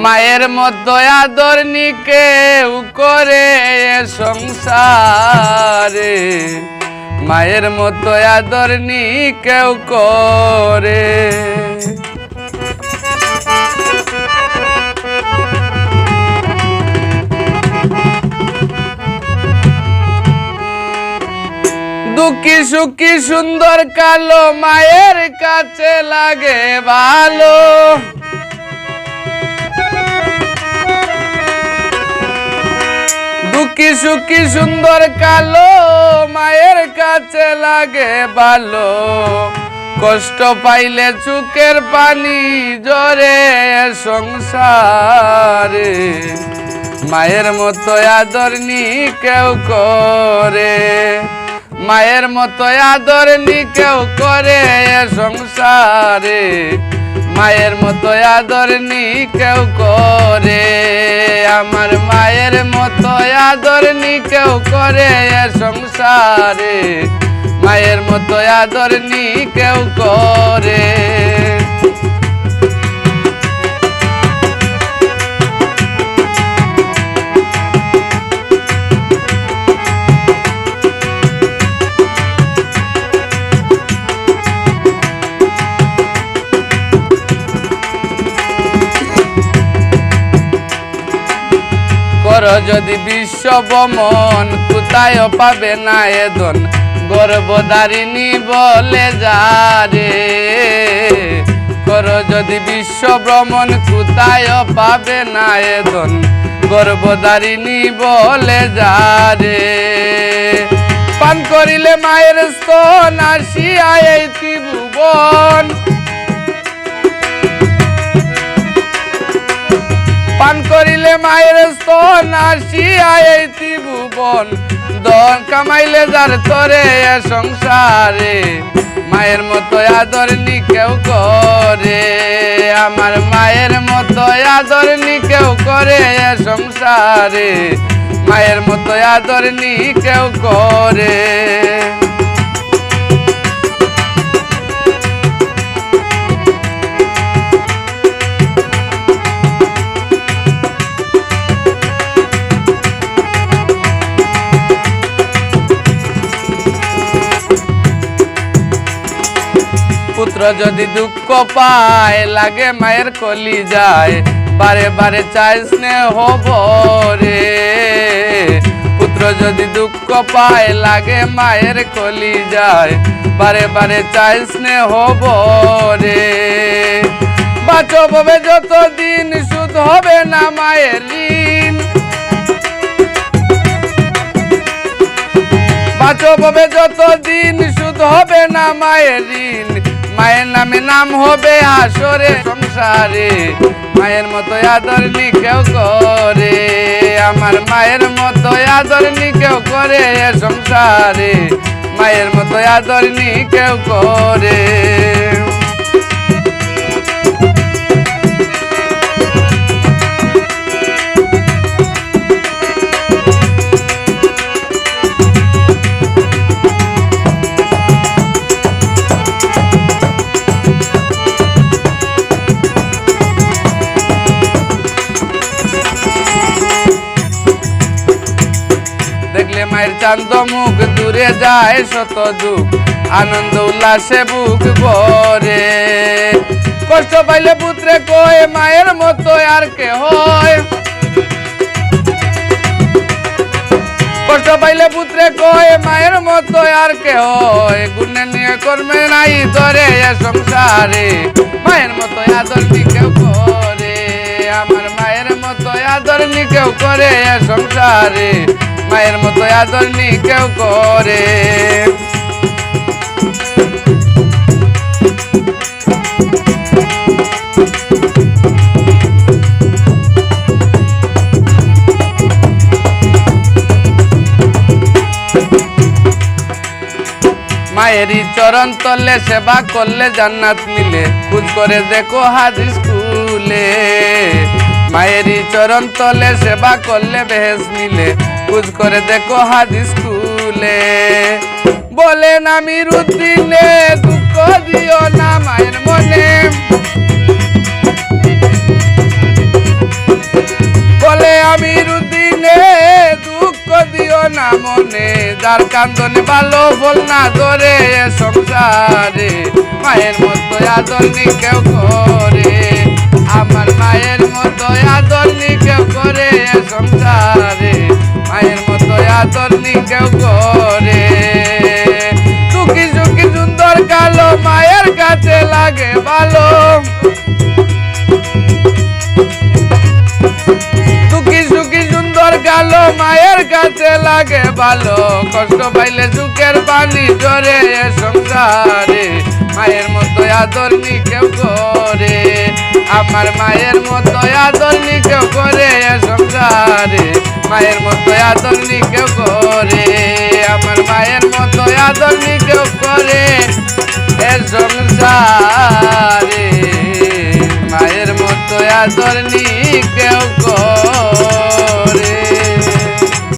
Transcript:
মায়ের মতো আদর নি কেউ করে সংসারে, মায়ের মতো আদর নি কেউ করে। দুঃখী সুখী সুন্দর কালো মায়ের কাছে লাগে ভালো। দুঃখী সুখী সুন্দর কালো মায়ের কাছে লাগে ভালো। কষ্ট পাইলে চোখের পানি ঝরে সংসারে, মায়ের মতো আদর নি কেউ করে, মায়ের মতো আদর নি কেউ করে সংসারে, মায়ের মতো আদর নি কেউ করে। আমার মায়ের মতো আদর নি কেউ করে সংসারে, মায়ের মতো আদর নি কেউ করে। যদি বিশ্ব ভ্রমণ কোথায় পাবে না এদন, গর্ভধারিণী বলে যারে। করো যদি বিশ্ব ভ্রমণ কোথায় পাবে না এদন, গর্ভধারিণী বলে যারে। পান করিলে মায়ের স্তন আসিয়া এই ত্রিভুবন, পান করিলে মায়ের স্তন আসিয়া এই ত্রিভুবন। ধন কামাইলে যার তরে সংসারে, মায়ের মতো আদর নি কেউ করে। আমার মায়ের মতো আদর নি কেউ করে সংসারে, মায়ের মতো আদর নি কেউ করে। পুত্র যদি দুঃখ পায় লাগে মায়ের কলি যায়, বারে বারে চাই স্নেহ ভরে। পুত্র যদি দুঃখ পায় লাগে মায়ের কলি যায়, বারে বারে চাই স্নেহ ভরে। বাঁচো ভবে যতদিন সুদ হবে না মায়ের ঋণ, বাঁচো ভবে যতদিন সুদ হবে না মায়ের ঋণ। মায়ের নামে নাম হবে আসরে সংসারে, মায়ের মতো আদর নি কেউ করে। আমার মায়ের মতো আদর নি কেউ করে সংসারে, মায়ের মতো আদর নি কেউ করে। দেখলে মায়ের চান্দ মুখ দূরে যায় শত দুঃখ, আনন্দ উল্লাসে বুক ভরে। কষ্ট পাইলে পুত্রে কয় মায়ের মতো আর কে হয়, কষ্ট পাইলে পুত্রে কয় মায়ের মতো আর কে হয়। গুণে নিয়ে কর্মে নাই ধরে সংসারে, মায়ের মতো আদর নি কেউ করে। আমার মায়ের মতো আদর নি কেউ করে সংসারে, মায়ের মতো আদর নি কেউ করে। মায়েরই চরণ তলে সেবা করলে জান্নাত মিলে, খুঁজ করে দেখো হাদিস খুলে। মায়েরই চরণ তলে সেবা করলে বেহেশত মিলে, খুঁজ করে দেখো হাদিস খুলে। বলেন আমির উদ্দিনে দুঃখ দিও না মায়ের মনে, আমির উদ্দিনে দুঃখ দিও না মনে যার কান্দনে ভালো বল না ধরে এ সংসারে মায়ের মতো আদর নি কেউ করে আমার মায়ের মতো আদর নি কেউ করে এ সংসারে মায়ের মতো আদর নি কেউ করে সুখী সুখী সুন্দর কালো মায়ের কাছে লাগে ভালো কালো মায়ের কাছে লাগে ভালো কষ্ট পাইলে সুখের পানি ঝরে এ সংসারে মায়ের মতো আদর নি কেউ করে আমার মায়ের মতো আদর নি কেউ করে এ সংসারে মায়ের মতো আদর নি কেউ করে আমার মায়ের মতো আদর নি কেউ করে এ সংসারে মায়ের মতো আদর নি কেউ করে।